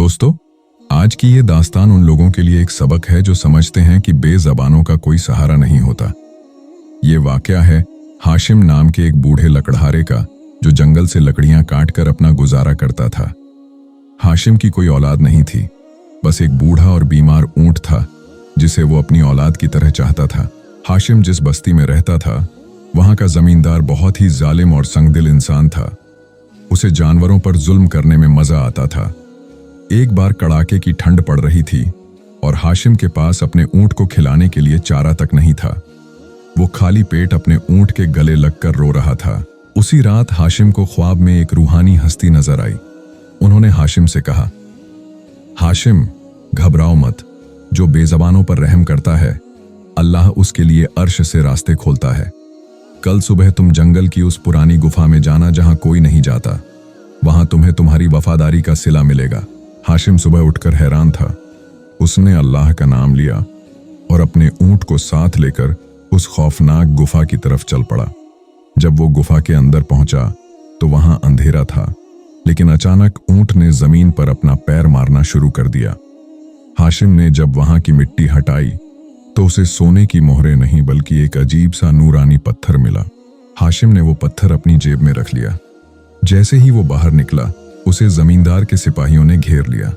दोस्तों, आज की ये दास्तान उन लोगों के लिए एक सबक है जो समझते हैं कि बेज़बानों का कोई सहारा नहीं होता। ये वाकया है हाशिम नाम के एक बूढ़े लकड़हारे का, जो जंगल से लकड़ियां काटकर अपना गुजारा करता था। हाशिम की कोई औलाद नहीं थी, बस एक बूढ़ा और बीमार ऊंट था जिसे वो अपनी औलाद की तरह चाहता था। हाशिम जिस बस्ती में रहता था, वहां का जमींदार बहुत ही जालिम और संगदिल इंसान था। उसे जानवरों पर जुल्म करने में मजा आता था। एक बार कड़ाके की ठंड पड़ रही थी और हाशिम के पास अपने ऊंट को खिलाने के लिए चारा तक नहीं था। वो खाली पेट अपने ऊंट के गले लगकर रो रहा था। उसी रात हाशिम को ख्वाब में एक रूहानी हस्ती नजर आई। उन्होंने हाशिम से कहा, हाशिम, घबराओ मत। जो बेज़बानों पर रहम करता है, अल्लाह उसके लिए अर्श से रास्ते खोलता है। कल सुबह तुम जंगल की उस पुरानी गुफा में जाना जहां कोई नहीं जाता। वहां तुम्हें तुम्हारी वफादारी का सिला मिलेगा। हाशिम सुबह उठकर हैरान था। उसने अल्लाह का नाम लिया और अपने ऊंट को साथ लेकर उस खौफनाक गुफा की तरफ चल पड़ा। जब वो गुफा के अंदर पहुंचा तो वहां अंधेरा था, लेकिन अचानक ऊंट ने जमीन पर अपना पैर मारना शुरू कर दिया। हाशिम ने जब वहां की मिट्टी हटाई तो उसे सोने की मोहरें नहीं बल्कि एक अजीब सा नूरानी पत्थर मिला। हाशिम ने वो पत्थर अपनी जेब में रख लिया। जैसे ही वो बाहर निकला, उसे जमींदार के सिपाहियों ने घेर लिया।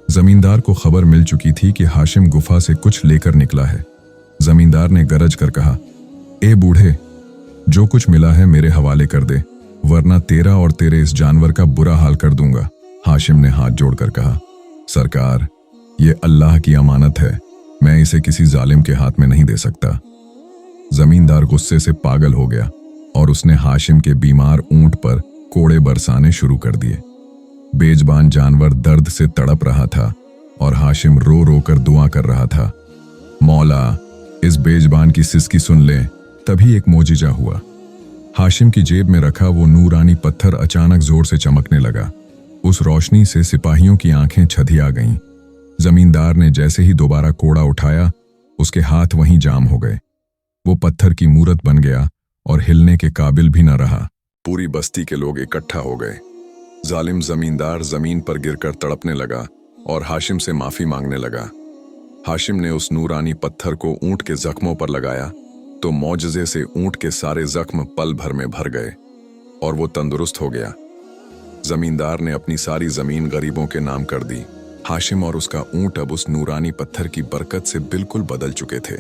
जमींदार को खबर मिल चुकी थी कि हाशिम गुफा से कुछ लेकर निकला है। जमींदार ने गरज कर कहा, ए बूढ़े, जो कुछ मिला है मेरे हवाले कर दे, वरना तेरा और तेरे इस जानवर का बुरा हाल कर दूंगा। हाशिम ने हाथ जोड़कर कहा, सरकार, ये अल्लाह की अमानत है, मैं इसे किसी जालिम के हाथ में नहीं दे सकता। जमींदार गुस्से से पागल हो गया और उसने हाशिम के बीमार ऊंट पर कोड़े बरसाने शुरू कर दिए। बेज़बान जानवर दर्द से तड़प रहा था और हाशिम रो रो कर दुआ कर रहा था, मौला, इस बेज़बान की सिसकी सुन ले। तभी एक मोजिजा हुआ। हाशिम की जेब में रखा वो नूरानी पत्थर अचानक जोर से चमकने लगा। उस रोशनी से सिपाहियों की आंखें छधिया गईं। जमींदार ने जैसे ही दोबारा कोड़ा उठाया, उसके हाथ वहीं जाम हो गए। वो पत्थर की मूरत बन गया और हिलने के काबिल भी न रहा। पूरी बस्ती के लोग इकट्ठा हो गए। जालिम जमींदार जमीन पर गिरकर तड़पने लगा और हाशिम से माफी मांगने लगा। हाशिम ने उस नूरानी पत्थर को ऊंट के जख्मों पर लगाया तो मौजज़े से ऊंट के सारे जख्म पल भर में भर गए और वो तंदुरुस्त हो गया। जमींदार ने अपनी सारी जमीन गरीबों के नाम कर दी। हाशिम और उसका ऊंट अब उस नूरानी पत्थर की बरकत से बिल्कुल बदल चुके थे।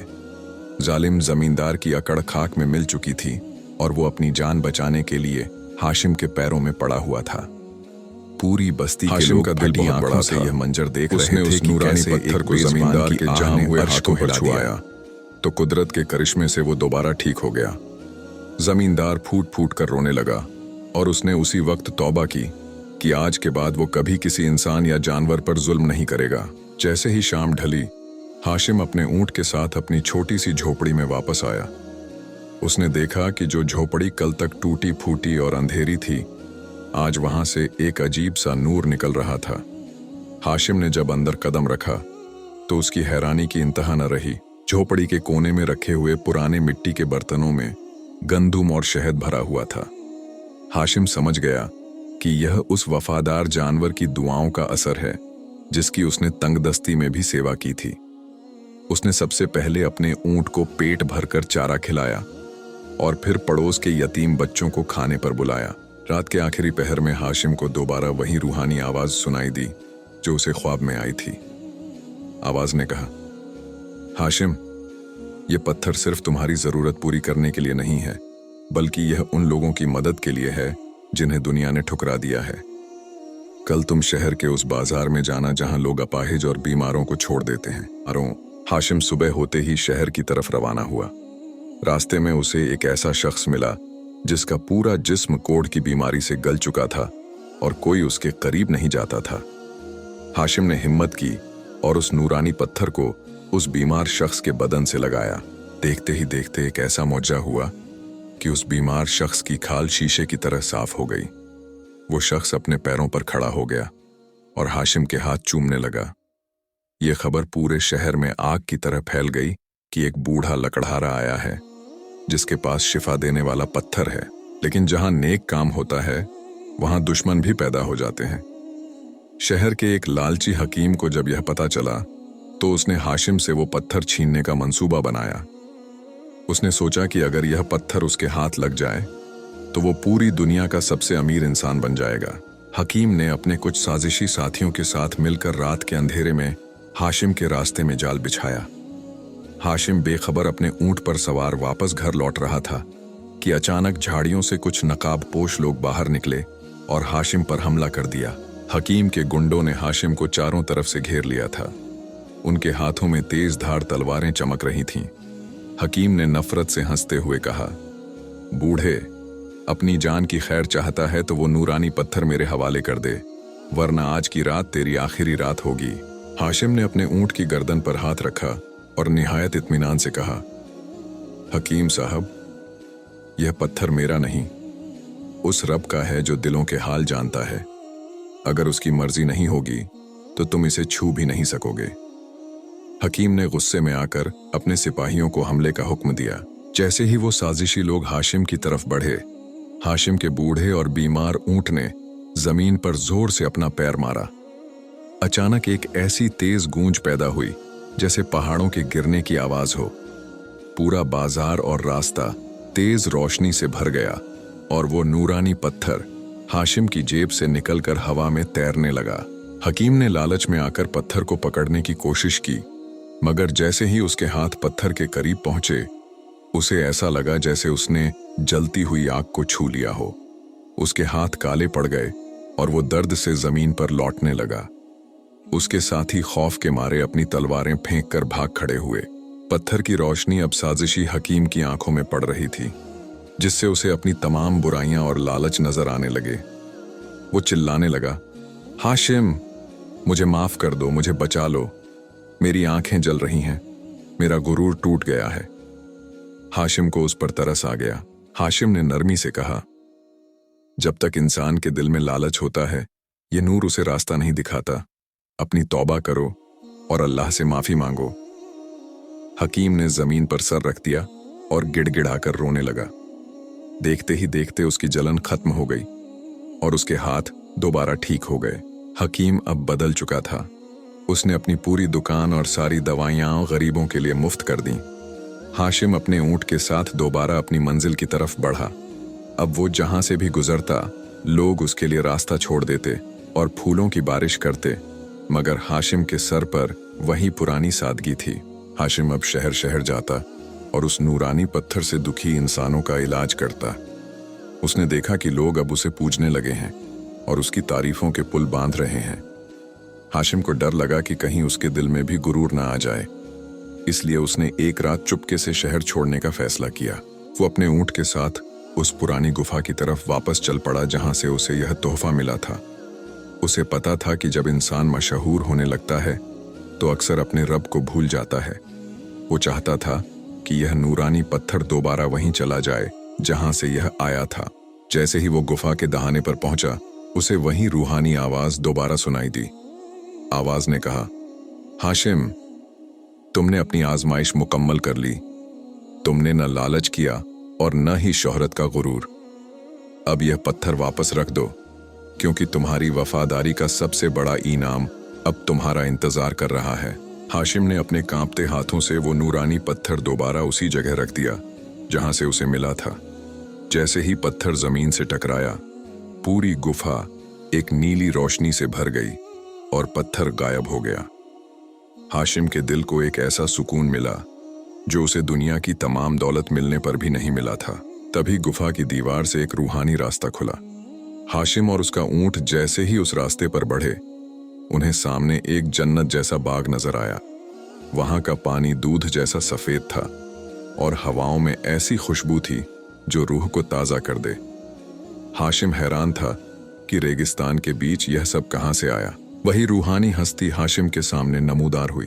जालिम जमींदार की अकड़ खाक में मिल चुकी थी और वो अपनी जान बचाने के लिए हाशिम के पैरों में पड़ा हुआ था। पूरी बस्ती के लोग फटी आंखों से यह मंजर देख रहे थे कि कैसे पत्थर को जमींदार के जाम हुए अर्श को हिला दिया। तो कुदरत के करिश्मे से वो दोबारा ठीक हो गया। जमींदार फूट फूट कर रोने लगा और उसने उसी वक्त तौबा की कि आज के बाद वो कभी किसी इंसान या जानवर पर जुल्म नहीं करेगा। जैसे ही शाम ढली, हाशिम अपने ऊंट के साथ अपनी छोटी सी झोपड़ी में वापस आया। उसने देखा कि जो झोपड़ी कल तक टूटी फूटी और अंधेरी थी, आज वहां से एक अजीब सा नूर निकल रहा था। हाशिम ने जब अंदर कदम रखा तो उसकी हैरानी की इंतहा न रही। झोपड़ी के कोने में रखे हुए पुराने मिट्टी के बर्तनों में गंदुम और शहद भरा हुआ था। हाशिम समझ गया कि यह उस वफादार जानवर की दुआओं का असर है जिसकी उसने तंगदस्ती में भी सेवा की थी। उसने सबसे पहले अपने ऊंट को पेट भरकर चारा खिलाया और फिर पड़ोस के यतीम बच्चों को खाने पर बुलाया। रात के आखिरी पहर में हाशिम को दोबारा वही रूहानी आवाज सुनाई दी जो उसे ख्वाब में आई थी। आवाज ने कहा, हाशिम, ये पत्थर सिर्फ तुम्हारी जरूरत पूरी करने के लिए नहीं है, बल्कि यह उन लोगों की मदद के लिए है जिन्हें दुनिया ने ठुकरा दिया है। कल तुम शहर के उस बाजार में जाना जहां लोग अपाहिज और बीमारों को छोड़ देते हैं। हाशिम सुबह होते ही शहर की तरफ रवाना हुआ। रास्ते में उसे एक ऐसा शख्स मिला जिसका पूरा जिस्म कोढ़ की बीमारी से गल चुका था और कोई उसके करीब नहीं जाता था। हाशिम ने हिम्मत की और उस नूरानी पत्थर को उस बीमार शख्स के बदन से लगाया। देखते ही देखते एक ऐसा मौजज़ा हुआ कि उस बीमार शख्स की खाल शीशे की तरह साफ हो गई। वो शख्स अपने पैरों पर खड़ा हो गया और हाशिम के हाथ चूमने लगा। ये खबर पूरे शहर में आग की तरह फैल गई कि एक बूढ़ा लकड़हारा आया है जिसके पास शिफा देने वाला पत्थर है। लेकिन जहां नेक काम होता है, वहां दुश्मन भी पैदा हो जाते हैं। शहर के एक लालची हकीम को जब यह पता चला तो उसने हाशिम से वो पत्थर छीनने का मंसूबा बनाया। उसने सोचा कि अगर यह पत्थर उसके हाथ लग जाए तो वो पूरी दुनिया का सबसे अमीर इंसान बन जाएगा। हकीम ने अपने कुछ साजिशी साथियों के साथ मिलकर रात के अंधेरे में हाशिम के रास्ते में जाल बिछाया। हाशिम बेखबर अपने ऊंट पर सवार वापस घर लौट रहा था कि अचानक झाड़ियों से कुछ नकाबपोश लोग बाहर निकले और हाशिम पर हमला कर दिया। हकीम के गुंडों ने हाशिम को चारों तरफ से घेर लिया था। उनके हाथों में तेज धार तलवारें चमक रही थीं। हकीम ने नफरत से हंसते हुए कहा, बूढ़े, अपनी जान की खैर चाहता है तो वो नूरानी पत्थर मेरे हवाले कर दे, वरना आज की रात तेरी आखिरी रात होगी। हाशिम ने अपने ऊंट की गर्दन पर हाथ रखा और निहायत इत्मीनान से कहा, हकीम साहब, यह पत्थर मेरा नहीं, उस रब का है जो दिलों के हाल जानता है। अगर उसकी मर्जी नहीं होगी तो तुम इसे छू भी नहीं सकोगे। हकीम ने गुस्से में आकर अपने सिपाहियों को हमले का हुक्म दिया। जैसे ही वो साजिशी लोग हाशिम की तरफ बढ़े, हाशिम के बूढ़े और बीमार ऊंट ने जमीन पर जोर से अपना पैर मारा। अचानक एक ऐसी तेज गूंज पैदा हुई जैसे पहाड़ों के गिरने की आवाज हो। पूरा बाजार और रास्ता तेज रोशनी से भर गया और वो नूरानी पत्थर हाशिम की जेब से निकलकर हवा में तैरने लगा। हकीम ने लालच में आकर पत्थर को पकड़ने की कोशिश की, मगर जैसे ही उसके हाथ पत्थर के करीब पहुंचे, उसे ऐसा लगा जैसे उसने जलती हुई आग को छू लिया हो। उसके हाथ काले पड़ गए और वो दर्द से जमीन पर लौटने लगा। उसके साथी खौफ के मारे अपनी तलवारें फेंक कर भाग खड़े हुए। पत्थर की रोशनी अब साजिशी हकीम की आंखों में पड़ रही थी, जिससे उसे अपनी तमाम बुराइयां और लालच नजर आने लगे। वो चिल्लाने लगा, हाशिम, मुझे माफ कर दो, मुझे बचा लो, मेरी आंखें जल रही हैं, मेरा गुरूर टूट गया है। हाशिम को उस पर तरस आ गया। हाशिम ने नरमी से कहा, जब तक इंसान के दिल में लालच होता है, ये नूर उसे रास्ता नहीं दिखाता। अपनी तौबा करो और अल्लाह से माफी मांगो। हकीम ने जमीन पर सर रख दिया और गिड़गिड़ाकर रोने लगा। देखते ही देखते उसकी जलन खत्म हो गई और उसके हाथ दोबारा ठीक हो गए। हकीम अब बदल चुका था। उसने अपनी पूरी दुकान और सारी दवाइयां गरीबों के लिए मुफ्त कर दी। हाशिम अपने ऊंट के साथ दोबारा अपनी मंजिल की तरफ बढ़ा। अब वो जहां से भी गुजरता, लोग उसके लिए रास्ता छोड़ देते और फूलों की बारिश करते, मगर हाशिम के सर पर वही पुरानी सादगी थी। हाशिम अब शहर शहर जाता और उस नूरानी पत्थर से दुखी इंसानों का इलाज करता। उसने देखा कि लोग अब उसे पूजने लगे हैं और उसकी तारीफों के पुल बांध रहे हैं। हाशिम को डर लगा कि कहीं उसके दिल में भी गुरूर ना आ जाए, इसलिए उसने एक रात चुपके से शहर छोड़ने का फैसला किया। वो अपने ऊंट के साथ उस पुरानी गुफा की तरफ वापस चल पड़ा जहां से उसे यह तोहफा मिला था। उसे पता था कि जब इंसान मशहूर होने लगता है तो अक्सर अपने रब को भूल जाता है। वो चाहता था कि यह नूरानी पत्थर दोबारा वहीं चला जाए जहां से यह आया था। जैसे ही वो गुफा के दहाने पर पहुंचा, उसे वही रूहानी आवाज दोबारा सुनाई दी। आवाज ने कहा, हाशिम, तुमने अपनी आजमाइश मुकम्मल कर ली। तुमने न लालच किया और न ही शोहरत का गुरूर। अब यह पत्थर वापस रख दो, क्योंकि तुम्हारी वफादारी का सबसे बड़ा इनाम अब तुम्हारा इंतजार कर रहा है। हाशिम ने अपने कांपते हाथों से वो नूरानी पत्थर दोबारा उसी जगह रख दिया जहां से उसे मिला था। जैसे ही पत्थर जमीन से टकराया, पूरी गुफा एक नीली रोशनी से भर गई और पत्थर गायब हो गया। हाशिम के दिल को एक ऐसा सुकून मिला जो उसे दुनिया की तमाम दौलत मिलने पर भी नहीं मिला था। तभी गुफा की दीवार से एक रूहानी रास्ता खुला। हाशिम और उसका ऊंट जैसे ही उस रास्ते पर बढ़े, उन्हें सामने एक जन्नत जैसा बाग नजर आया। वहां का पानी दूध जैसा सफेद था और हवाओं में ऐसी खुशबू थी जो रूह को ताजा कर दे। हाशिम हैरान था कि रेगिस्तान के बीच यह सब कहां से आया। वही रूहानी हस्ती हाशिम के सामने नमूदार हुई।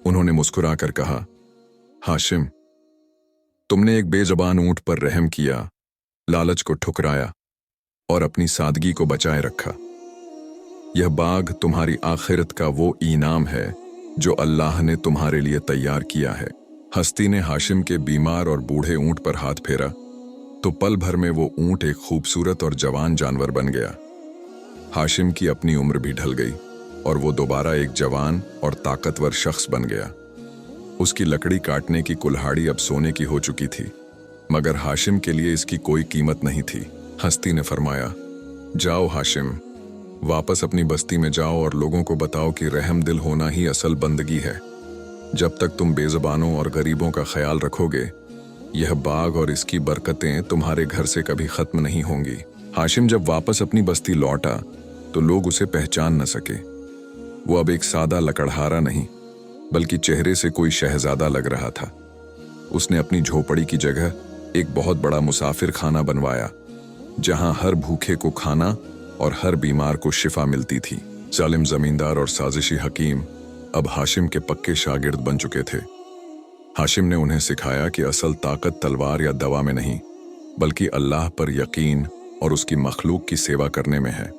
उन्होंने मुस्कुराकर कहा, हाशिम, तुमने एक बेजबान ऊंट पर रहम किया, लालच को ठुकराया और अपनी सादगी को बचाए रखा। यह बाग तुम्हारी आखिरत का वो इनाम है जो अल्लाह ने तुम्हारे लिए तैयार किया है। हस्ती ने हाशिम के बीमार और बूढ़े ऊंट पर हाथ फेरा तो पल भर में वो ऊंट एक खूबसूरत और जवान जानवर बन गया। हाशिम की अपनी उम्र भी ढल गई और वो दोबारा एक जवान और ताकतवर शख्स बन गया। उसकी लकड़ी काटने की कुल्हाड़ी अब सोने की हो चुकी थी, मगर हाशिम के लिए इसकी कोई कीमत नहीं थी। हस्ती ने फरमाया, जाओ हाशिम, वापस अपनी बस्ती में जाओ और लोगों को बताओ कि रहम दिल होना ही असल बंदगी है। जब तक तुम बेज़बानों और गरीबों का ख्याल रखोगे, यह बाग और इसकी बरकतें तुम्हारे घर से कभी खत्म नहीं होंगी। हाशिम जब वापस अपनी बस्ती लौटा तो लोग उसे पहचान न सके। वो अब एक सादा लकड़हारा नहीं, बल्कि चेहरे से कोई शहजादा लग रहा था। उसने अपनी झोपड़ी की जगह एक बहुत बड़ा मुसाफिर खाना बनवाया, जहां हर भूखे को खाना और हर बीमार को शिफा मिलती थी। जालिम जमींदार और साजिशी हकीम अब हाशिम के पक्के शागिर्द बन चुके थे। हाशिम ने उन्हें सिखाया कि असल ताकत तलवार या दवा में नहीं, बल्कि अल्लाह पर यकीन और उसकी मखलूक की सेवा करने में है।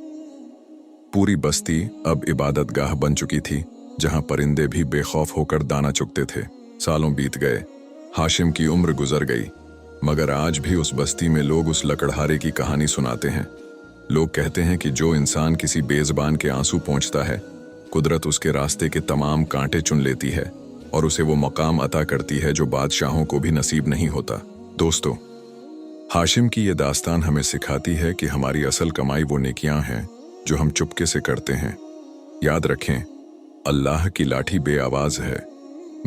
पूरी बस्ती अब इबादतगाह बन चुकी थी, जहां परिंदे भी बेखौफ होकर दाना चुगते थे। सालों बीत गए, हाशिम की उम्र गुजर गई, मगर आज भी उस बस्ती में लोग उस लकड़हारे की कहानी सुनाते हैं। लोग कहते हैं कि जो इंसान किसी बेज़बान के आंसू पोंछता है, कुदरत उसके रास्ते के तमाम कांटे चुन लेती है और उसे वो मकाम अता करती है जो बादशाहों को भी नसीब नहीं होता। दोस्तों, हाशिम की ये दास्तान हमें सिखाती है कि हमारी असल कमाई वो नेकियां हैं जो हम चुपके से करते हैं। याद रखें, अल्लाह की लाठी बेआवाज है,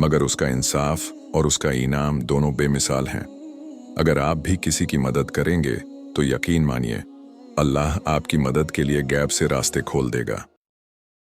मगर उसका इंसाफ और उसका इनाम दोनों बेमिसाल हैं। अगर आप भी किसी की मदद करेंगे तो यकीन मानिए, अल्लाह आपकी मदद के लिए गैब से रास्ते खोल देगा।